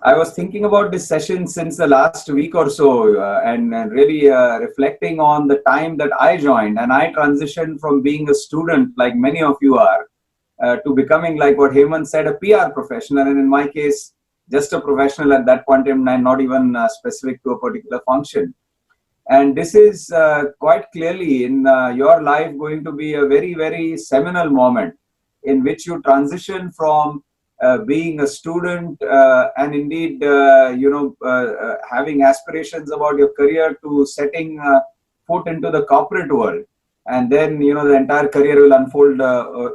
I was thinking about this session since the last week or so, and really reflecting on the time that I joined and I transitioned from being a student, like many of you are, to becoming, like what Hemant said, a PR professional, and in my case, just a professional at that point in time, not even specific to a particular function. And this is quite clearly in your life going to be a very, very seminal moment in which you transition from being a student and indeed, having aspirations about your career to setting foot into the corporate world. And then, the entire career will unfold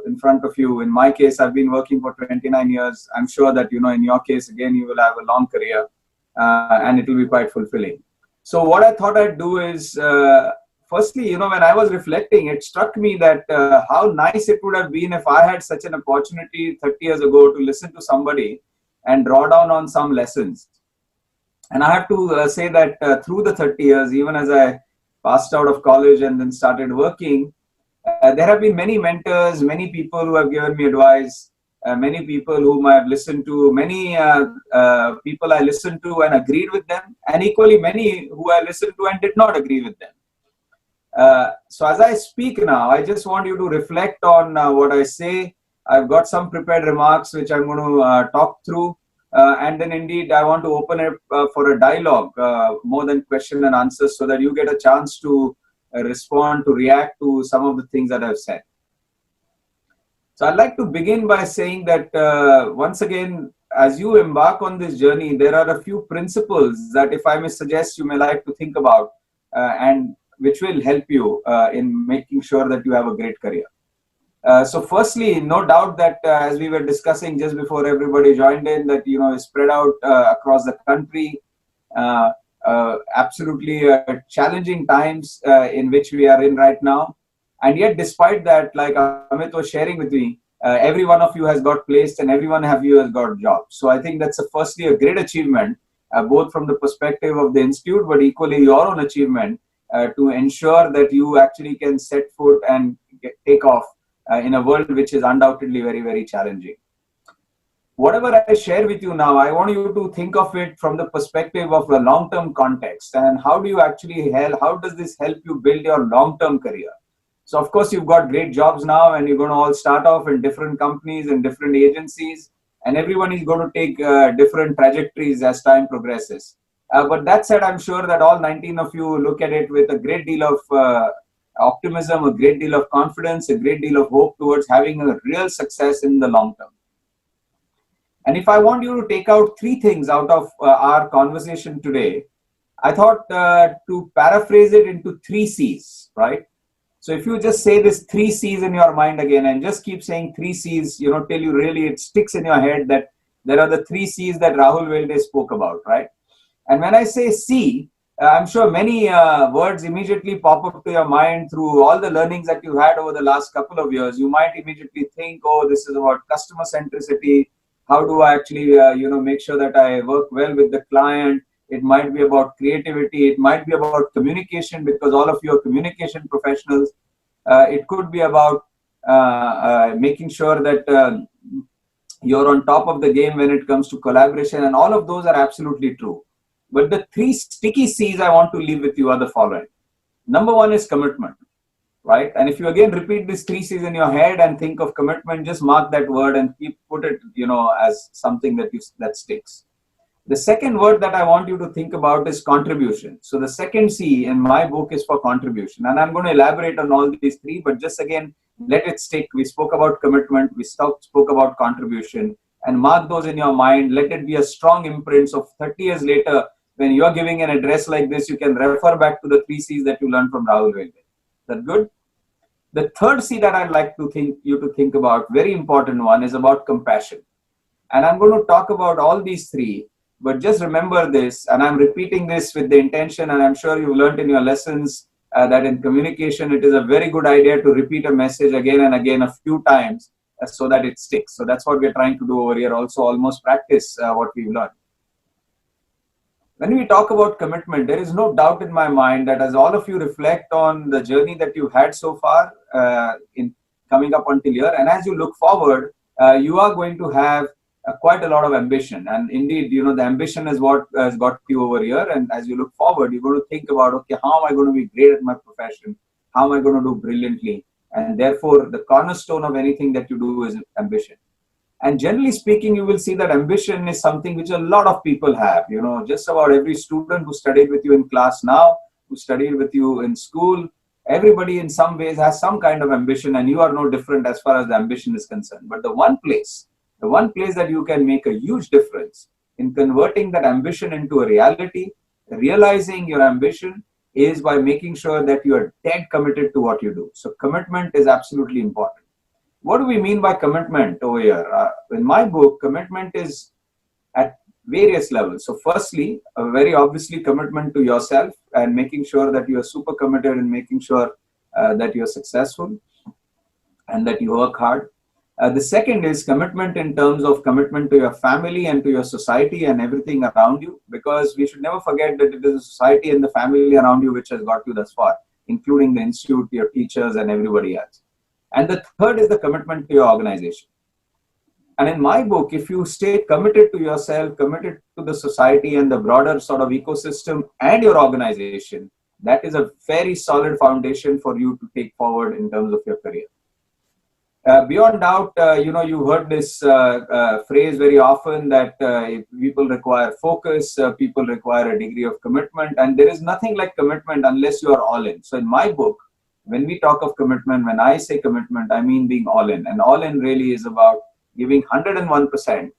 in front of you. In my case, I've been working for 29 years. I'm sure that, in your case, again, you will have a long career and it will be quite fulfilling. So what I thought I'd do is, firstly, when I was reflecting, it struck me that how nice it would have been if I had such an opportunity 30 years ago to listen to somebody and draw down on some lessons. And I have to say that through the 30 years, even as I passed out of college and then started working, there have been many mentors, many people who have given me advice, many people whom I have listened to, many people I listened to and agreed with them, and equally many who I listened to and did not agree with them. So as I speak now, I just want you to reflect on what I say. I've got some prepared remarks which I'm going to talk through. And then indeed, I want to open it for a dialogue more than question and answers so that you get a chance to respond, to react to some of the things that I've said. So I'd like to begin by saying that once again, as you embark on this journey, there are a few principles that, if I may suggest, you may like to think about and which will help you in making sure that you have a great career. So firstly, no doubt that as we were discussing just before everybody joined in, that, is spread out across the country, absolutely challenging times in which we are in right now. And yet, despite that, like Amit was sharing with me, every one of you has got placed and every one of you has got jobs. So I think that's firstly a great achievement, both from the perspective of the institute, but equally your own achievement to ensure that you actually can set foot and take off in a world which is undoubtedly very, very challenging. Whatever I share with you now, I want you to think of it from the perspective of a long-term context. And how do you actually how does this help you build your long-term career? So of course, you've got great jobs now and you're going to all start off in different companies and different agencies, and everyone is going to take different trajectories as time progresses. But that said, I'm sure that all 19 of you look at it with a great deal of optimism, a great deal of confidence, a great deal of hope towards having a real success in the long term. And if I want you to take out three things out of our conversation today, I thought to paraphrase it into three C's, right? So if you just say this three C's in your mind again and just keep saying three C's, till you really, it sticks in your head that there are the three C's that Rahul Welde spoke about, right? And when I say C, I'm sure many words immediately pop up to your mind through all the learnings that you had over the last couple of years. You might immediately think, oh, this is about customer centricity. How do I actually, make sure that I work well with the client? It might be about creativity. It might be about communication, because all of you are communication professionals. It could be about making sure that you're on top of the game when it comes to collaboration. And all of those are absolutely true. But the three sticky C's I want to leave with you are the following. Number one is commitment, right? And if you again repeat these three C's in your head and think of commitment, just mark that word and put it, as something that sticks. The second word that I want you to think about is contribution. So the second C in my book is for contribution. And I'm going to elaborate on all these three, but just again, let it stick. We spoke about commitment, we spoke about contribution, and mark those in your mind. Let it be a strong imprint. So 30 years later, when you're giving an address like this, you can refer back to the three C's that you learned from Rahul Welde. That good? The third C that I'd like to think about, very important one, is about compassion. And I'm going to talk about all these three, but just remember this, and I'm repeating this with the intention, and I'm sure you've learned in your lessons that in communication, it is a very good idea to repeat a message again and again a few times so that it sticks. So that's what we're trying to do over here, also almost practice what we've learned. When we talk about commitment, there is no doubt in my mind that as all of you reflect on the journey that you've had so far in coming up until here, and as you look forward, you are going to have quite a lot of ambition. And indeed, the ambition is what has got you over here. And as you look forward, you're going to think about, okay, how am I going to be great at my profession? How am I going to do brilliantly? And therefore, the cornerstone of anything that you do is ambition. And generally speaking, you will see that ambition is something which a lot of people have. Just about every student who studied with you in class now, who studied with you in school, everybody in some ways has some kind of ambition, and you are no different as far as the ambition is concerned. But the one place that you can make a huge difference in converting that ambition into a reality, realizing your ambition, is by making sure that you are dead committed to what you do. So commitment is absolutely important. What do we mean by commitment over here? In my book, commitment is at various levels. So firstly, a very obviously commitment to yourself and making sure that you are super committed and making sure that you are successful and that you work hard. The second is commitment in terms of commitment to your family and to your society and everything around you, because we should never forget that it is the society and the family around you which has got you thus far, including the institute, your teachers, and everybody else. And the third is the commitment to your organization. And in my book, if you stay committed to yourself, committed to the society and the broader sort of ecosystem and your organization, that is a very solid foundation for you to take forward in terms of your career. Beyond doubt, you heard this phrase very often that people require focus, people require a degree of commitment, and there is nothing like commitment unless you are all in. So in my book, when we talk of commitment, when I say commitment, I mean being all in. And all in really is about giving 101%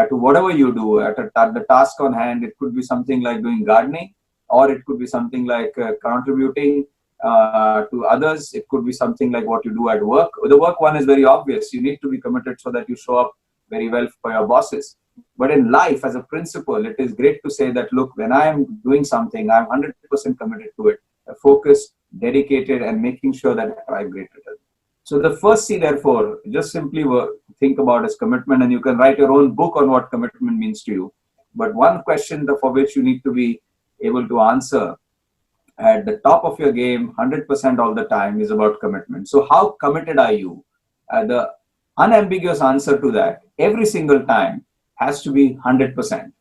to whatever you do at the task on hand. It could be something like doing gardening, or it could be something like contributing to others. It could be something like what you do at work. The work one is very obvious. You need to be committed so that you show up very well for your bosses. But in life, as a principle, it is great to say that, look, when I am doing something, I'm 100% committed to it, focused, dedicated, and making sure that I drive great results. So the first C, therefore, just simply think about as commitment, and you can write your own book on what commitment means to you. But one question for which you need to be able to answer at the top of your game 100% all the time is about commitment. So how committed are you? The unambiguous answer to that every single time has to be 100%.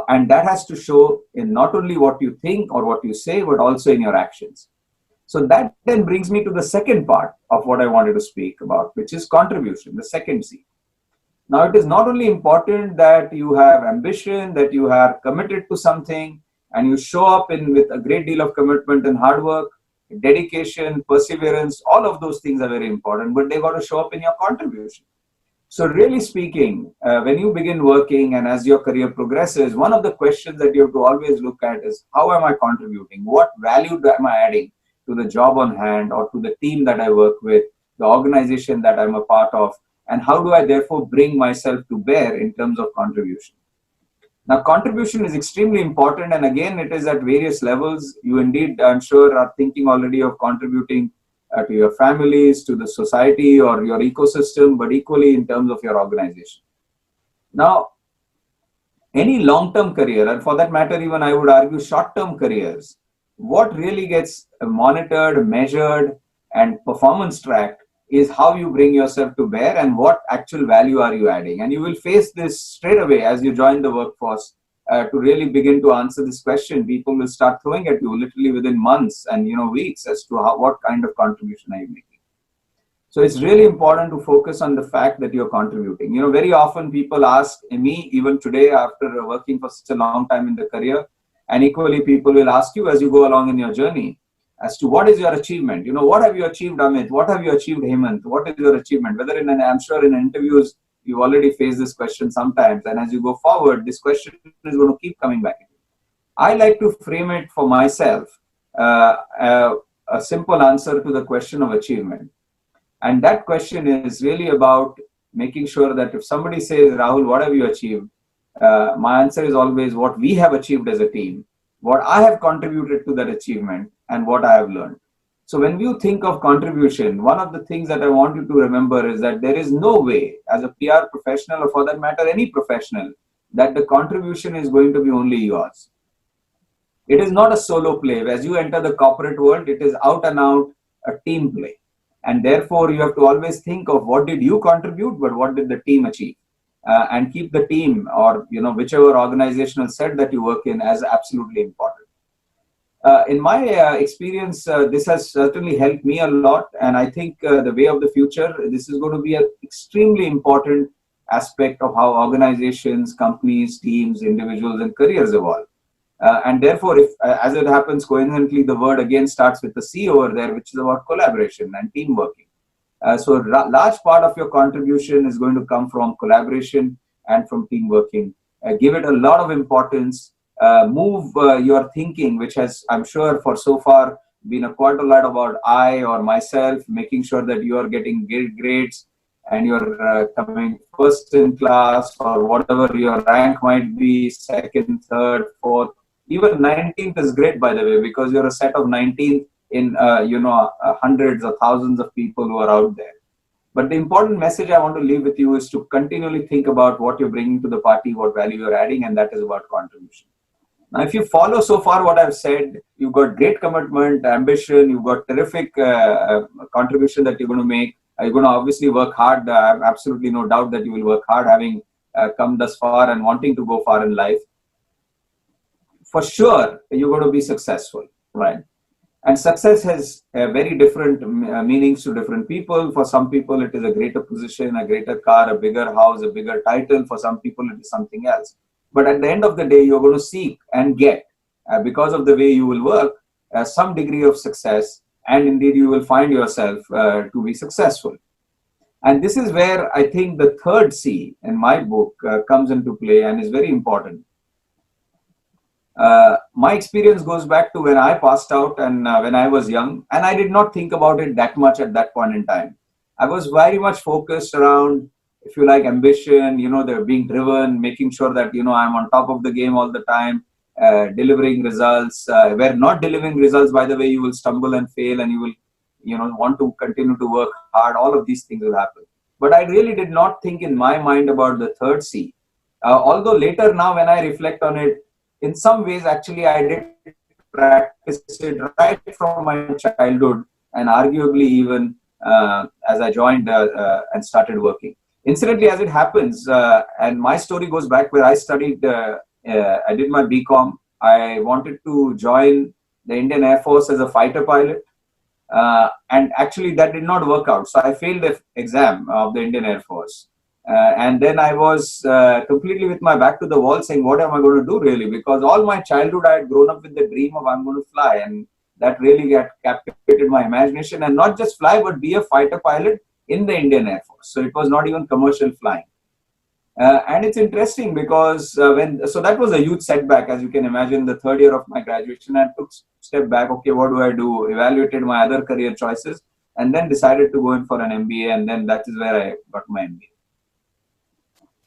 And that has to show in not only what you think or what you say, but also in your actions. So that then brings me to the second part of what I wanted to speak about, which is contribution, the second C. Now, it is not only important that you have ambition, that you are committed to something, and you show up with a great deal of commitment and hard work, dedication, perseverance. All of those things are very important, but they got to show up in your contribution. So really speaking, when you begin working and as your career progresses, one of the questions that you have to always look at is, how am I contributing? What value am I adding to the job on hand or to the team that I work with, the organization that I'm a part of, and how do I therefore bring myself to bear in terms of contribution? Now, contribution is extremely important, and again, it is at various levels. You indeed, I'm sure, are thinking already of contributing to your families, to the society or your ecosystem, but equally in terms of your organization. Now, any long-term career, and for that matter, even I would argue short-term careers, what really gets monitored, measured, and performance tracked is how you bring yourself to bear and what actual value are you adding. And you will face this straight away as you join the workforce. To really begin to answer this question, people will start throwing at you literally within months and weeks as to what kind of contribution are you making. So it's really important to focus on the fact that you're contributing. Very often people ask me, even today after working for such a long time in the career, and equally people will ask you as you go along in your journey as to what is your achievement. What have you achieved, Amit? What have you achieved, Hemant? What is your achievement? Whether I'm sure in interviews, you've already faced this question sometimes. And as you go forward, this question is going to keep coming back. I like to frame it for myself, a simple answer to the question of achievement. And that question is really about making sure that if somebody says, Rahul, what have you achieved? My answer is always what we have achieved as a team, what I have contributed to that achievement, and what I have learned. So when you think of contribution, one of the things that I want you to remember is that there is no way as a PR professional, or for that matter, any professional, that the contribution is going to be only yours. It is not a solo play. As you enter the corporate world, it is out and out a team play. And therefore, you have to always think of what did you contribute, but what did the team achieve? and keep the team or whichever organizational set that you work in as absolutely important. In my experience, this has certainly helped me a lot, and I think the way of the future, this is going to be an extremely important aspect of how organizations, companies, teams, individuals, and careers evolve. And therefore, if as it happens, coincidentally, the word again starts with the C over there, which is about collaboration and team working. So a large part of your contribution is going to come from collaboration and from team working. Give it a lot of importance. Move your thinking, which has, I'm sure, for so far been quite a lot about I or myself, making sure that you are getting great grades and you're coming first in class or whatever your rank might be, second, third, fourth. Even 19th is great, by the way, because you're a set of 19th in hundreds or thousands of people who are out there. But the important message I want to leave with you is to continually think about what you're bringing to the party, what value you're adding, and that is about contribution. Now, if you follow so far what I've said, you've got great commitment, ambition, you've got terrific contribution that you're going to make. You're going to obviously work hard. I have absolutely no doubt that you will work hard, having come thus far and wanting to go far in life. For sure, you're going to be successful, right? And success has very different meanings to different people. For some people, it is a greater position, a greater car, a bigger house, a bigger title. For some people, it is something else. But at the end of the day, you're going to seek and get, because of the way you will work, some degree of success. And indeed, you will find yourself to be successful. And this is where I think the third C in my book comes into play and is very important. My experience goes back to when I passed out and when I was young, and I did not think about it that much at that point in time. I was very much focused around, if you like, ambition, they're being driven, making sure that, I'm on top of the game all the time, delivering results. Where not delivering results, by the way, you will stumble and fail and you will, want to continue to work hard. All of these things will happen. But I really did not think in my mind about the third C. Although later now when I reflect on it, in some ways, actually, I did practice it right from my childhood and arguably even as I joined and started working. Incidentally, as it happens, and my story goes back where I studied, I did my BCom. I wanted to join the Indian Air Force as a fighter pilot. And actually, that did not work out. So I failed the exam of the Indian Air Force. And then I was completely with my back to the wall saying, what am I going to do really? Because all my childhood, I had grown up with the dream of I'm going to fly. And that really captivated my imagination. And not just fly, but be a fighter pilot in the Indian Air Force. So it was not even commercial flying. And it's interesting because so that was a huge setback, as you can imagine, the third year of my graduation. I took a step back. Okay, what do I do? Evaluated my other career choices and then decided to go in for an MBA. And then that is where I got my MBA.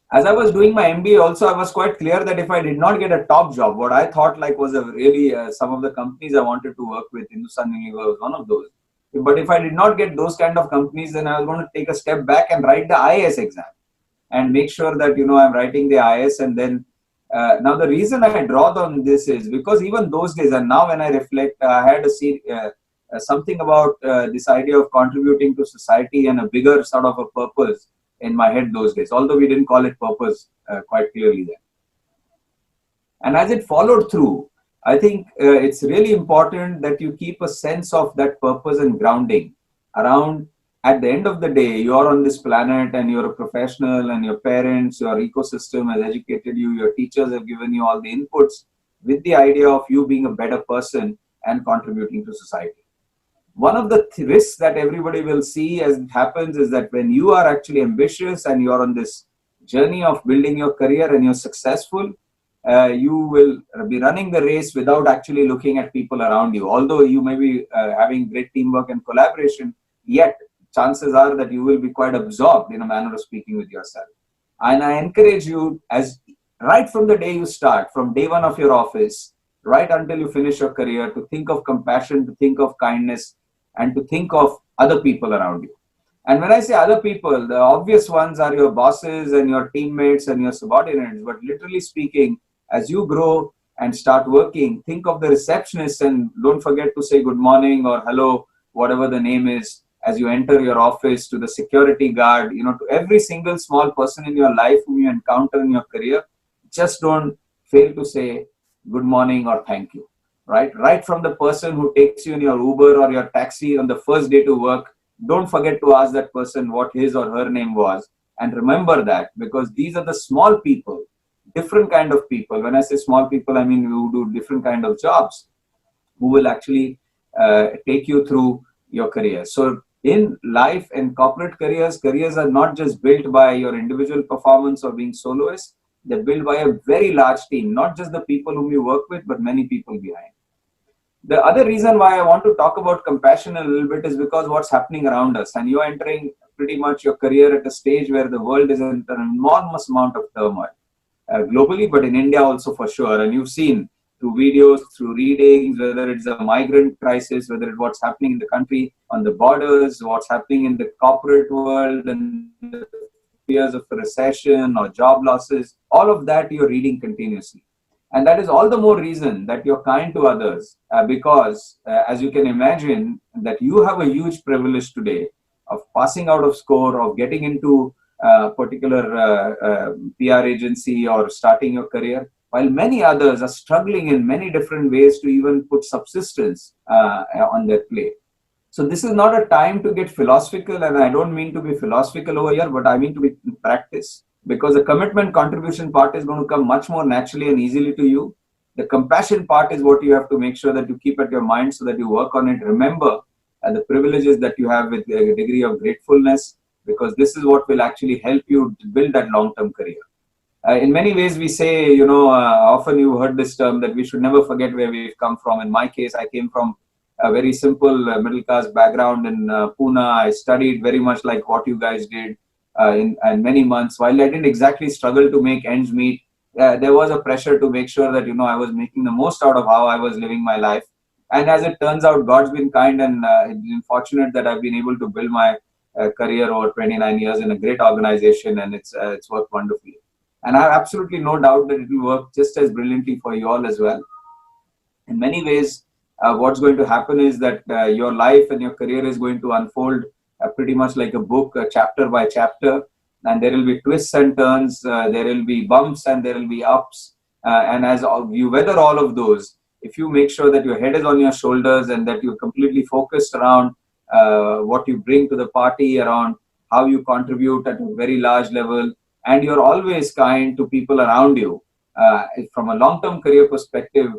As I was doing my MBA also, I was quite clear that if I did not get a top job, what I thought like was a really, some of the companies I wanted to work with, Hindustan Unilever was one of those. But if I did not get those kind of companies, then I was going to take a step back and write the IAS exam and make sure that, I'm writing the IAS. And then, now the reason I draw on this is because even those days, and now when I reflect, I had something about this idea of contributing to society and a bigger sort of a purpose in my head those days, although we didn't call it purpose quite clearly then. And as it followed through, I think it's really important that you keep a sense of that purpose and grounding around. At the end of the day, you're on this planet and you're a professional and your parents, your ecosystem has educated you, your teachers have given you all the inputs with the idea of you being a better person and contributing to society. One of the risks that everybody will see as it happens is that when you are actually ambitious and you're on this journey of building your career and you're successful, you will be running the race without actually looking at people around you. Although you may be having great teamwork and collaboration, yet chances are that you will be quite absorbed in a manner of speaking with yourself. And I encourage you, as right from the day you start, from day one of your office, right until you finish your career, to think of compassion, to think of kindness, and to think of other people around you. And when I say other people, the obvious ones are your bosses and your teammates and your subordinates. But literally speaking, as you grow and start working, think of the receptionist and don't forget to say good morning or hello, whatever the name is, as you enter your office, to the security guard, to every single small person in your life whom you encounter in your career, just don't fail to say good morning or thank you, right? Right from the person who takes you in your Uber or your taxi on the first day to work, don't forget to ask that person what his or her name was. And remember that, because these are the small people, different kind of people. When I say small people, I mean who do different kind of jobs, who will actually take you through your career. So in life and corporate careers are not just built by your individual performance or being soloist. They're built by a very large team, not just the people whom you work with, but many people behind. The other reason why I want to talk about compassion a little bit is because what's happening around us, and you're entering pretty much your career at a stage where the world is in an enormous amount of turmoil, globally, but in India also for sure. And you've seen through videos, through readings, whether it's a migrant crisis, whether it's what's happening in the country on the borders, what's happening in the corporate world, and the fears of a recession or job losses, all of that you're reading continuously. And that is all the more reason that you're kind to others, because as you can imagine, that you have a huge privilege today of passing out of score, of getting into a particular PR agency or starting your career, while many others are struggling in many different ways to even put subsistence on their plate. So this is not a time to get philosophical, and I don't mean to be philosophical over here, but I mean to be in practice. Because the commitment contribution part is going to come much more naturally and easily to you. The compassion part is what you have to make sure that you keep at your mind so that you work on it. Remember the privileges that you have with a degree of gratefulness, because this is what will actually help you to build that long-term career. In many ways, we say, often you've heard this term that we should never forget where we've come from. In my case, I came from a very simple middle-class background in Pune. I studied very much like what you guys did. In many months, while I didn't exactly struggle to make ends meet, there was a pressure to make sure that I was making the most out of how I was living my life. And as it turns out, God's been kind, and it's been fortunate that I've been able to build my career over 29 years in a great organization, and it's worked wonderfully. And I have absolutely no doubt that it will work just as brilliantly for you all as well. In many ways, what's going to happen is that your life and your career is going to unfold pretty much like a book, chapter by chapter, and there will be twists and turns, there will be bumps and there will be ups, and as you weather all of those, if you make sure that your head is on your shoulders and that you're completely focused around what you bring to the party, around how you contribute at a very large level, and you're always kind to people around you, from a long-term career perspective,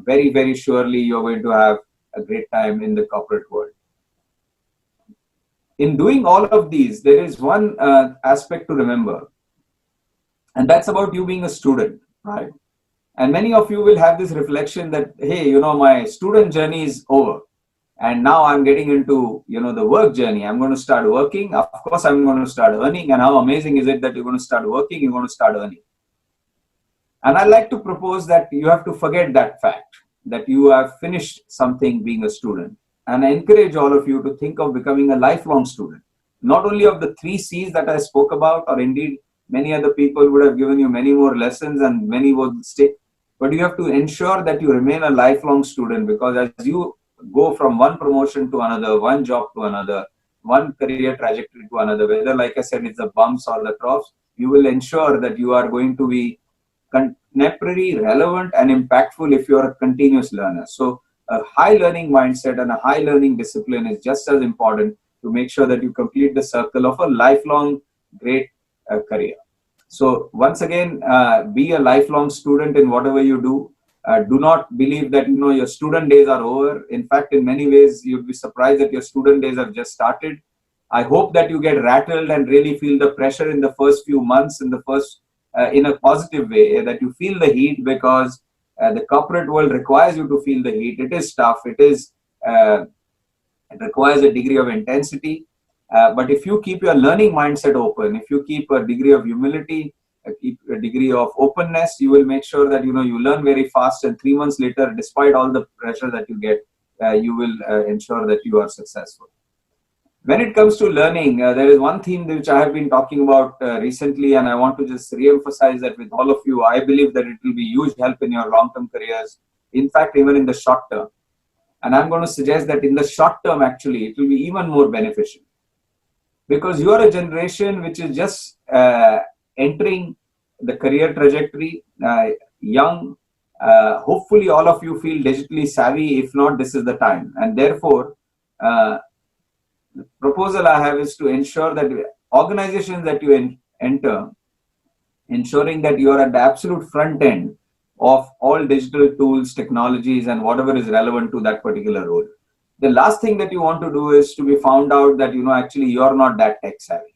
very, very surely you're going to have a great time in the corporate world. In doing all of these, there is one aspect to remember, and that's about you being a student, right? And many of you will have this reflection that, hey, my student journey is over, and now I'm getting into, the work journey. I'm going to start working. Of course, I'm going to start earning. And how amazing is it that you're going to start working, you're going to start earning. And I like to propose that you have to forget that fact, that you have finished something being a student. And I encourage all of you to think of becoming a lifelong student, not only of the 3 C's that I spoke about, or indeed many other people would have given you many more lessons and many would stick, but you have to ensure that you remain a lifelong student, because as you go from one promotion to another, one job to another, one career trajectory to another, whether, like I said, it's the bumps or the troughs, you will ensure that you are going to be contemporary, relevant, and impactful if you're a continuous learner. So a high learning mindset and a high learning discipline is just as important to make sure that you complete the circle of a lifelong great career. So once again, be a lifelong student in whatever you do. Do not believe that your student days are over. In fact, in many ways, you'd be surprised that your student days have just started. I hope that you get rattled and really feel the pressure in the first few months, in a positive way, that you feel the heat, because the corporate world requires you to feel the heat. It is tough. It requires a degree of intensity. But if you keep your learning mindset open, if you keep a degree of humility, keep a degree of openness, you will make sure that you learn very fast, and 3 months later, despite all the pressure that you get, you will ensure that you are successful. When it comes to learning, there is one theme which I have been talking about recently, and I want to just re-emphasize that with all of you. I believe that it will be huge help in your long-term careers. In fact, even in the short term. And I'm going to suggest that in the short term, actually, it will be even more beneficial, because you are a generation which is just entering the career trajectory, young. Hopefully, all of you feel digitally savvy. If not, this is the time. And therefore, the proposal I have is to ensure that organizations that you enter, ensuring that you are at the absolute front end of all digital tools, technologies, and whatever is relevant to that particular role. The last thing that you want to do is to be found out that, actually you're not that tech savvy.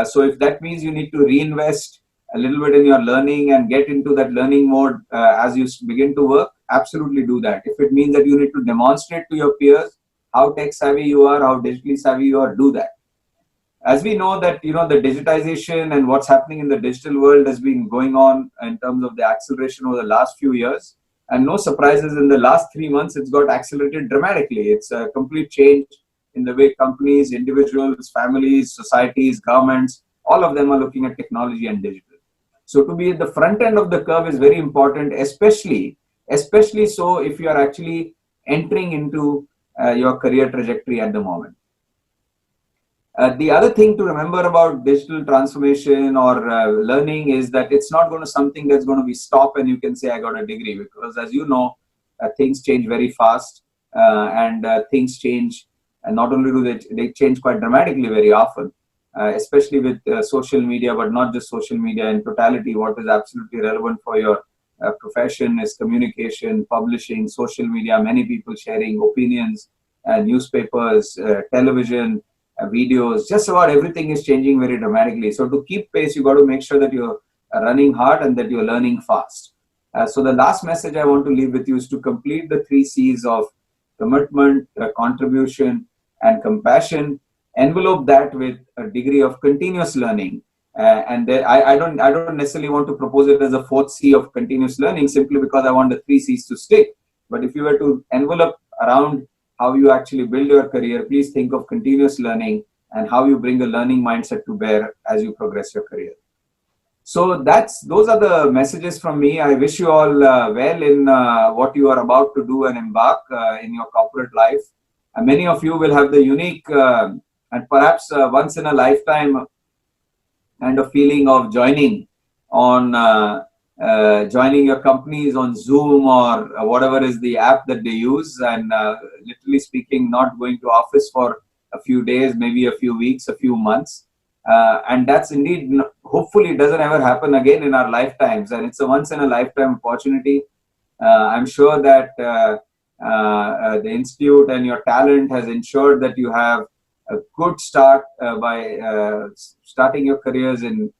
So if that means you need to reinvest a little bit in your learning and get into that learning mode as you begin to work, absolutely do that. If it means that you need to demonstrate to your peers how tech savvy you are, how digitally savvy you are, do that. As we know that, the digitization and what's happening in the digital world has been going on in terms of the acceleration over the last few years. And no surprises, in the last 3 months, it's got accelerated dramatically. It's a complete change in the way companies, individuals, families, societies, governments, all of them are looking at technology and digital. So to be at the front end of the curve is very important, especially so if you are actually entering into your career trajectory at the moment. The other thing to remember about digital transformation or learning is that it's not going to something that's going to be stop and you can say I got a degree, because as you know, things change very fast, and things change, and not only do they change quite dramatically very often, especially with social media, but not just social media. In totality, what is absolutely relevant for your profession is communication, publishing, social media, many people sharing opinions, newspapers, television, videos, just about everything is changing very dramatically. So to keep pace, you got to make sure that you're running hard and that you're learning fast. So the last message I want to leave with you is to complete the 3 C's of commitment, contribution, and compassion. Envelope that with a degree of continuous learning. And I don't necessarily want to propose it as a 4th C of continuous learning, simply because I want the 3 C's to stick. But if you were to envelope around how you actually build your career, please think of continuous learning and how you bring a learning mindset to bear as you progress your career. So those are the messages from me. I wish you all well in what you are about to do and embark in your corporate life. And many of you will have the unique and perhaps once in a lifetime kind of feeling of joining your companies on Zoom or whatever is the app that they use, and literally speaking, not going to office for a few days, maybe a few weeks, a few months. And that's indeed, hopefully, doesn't ever happen again in our lifetimes. And it's a once in a lifetime opportunity. I'm sure that the Institute and your talent has ensured that you have a good start by starting your careers in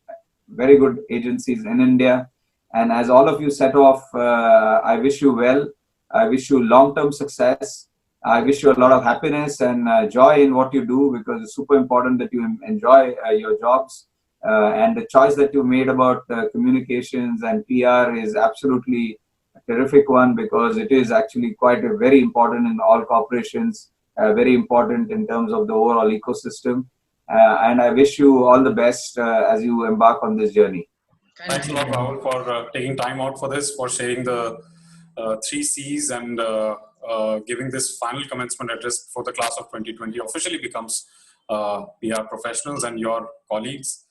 very good agencies in India. And as all of you set off, I wish you well. I wish you long-term success. I wish you a lot of happiness and joy in what you do, because it's super important that you enjoy your jobs. And the choice that you made about communications and PR is absolutely a terrific one, because it is actually quite very important in all corporations, very important in terms of the overall ecosystem. And I wish you all the best as you embark on this journey. Thanks a lot, Rahul, for taking time out for this, for sharing the 3 C's and giving this final commencement address for the class of 2020 officially becomes PR professionals and your colleagues.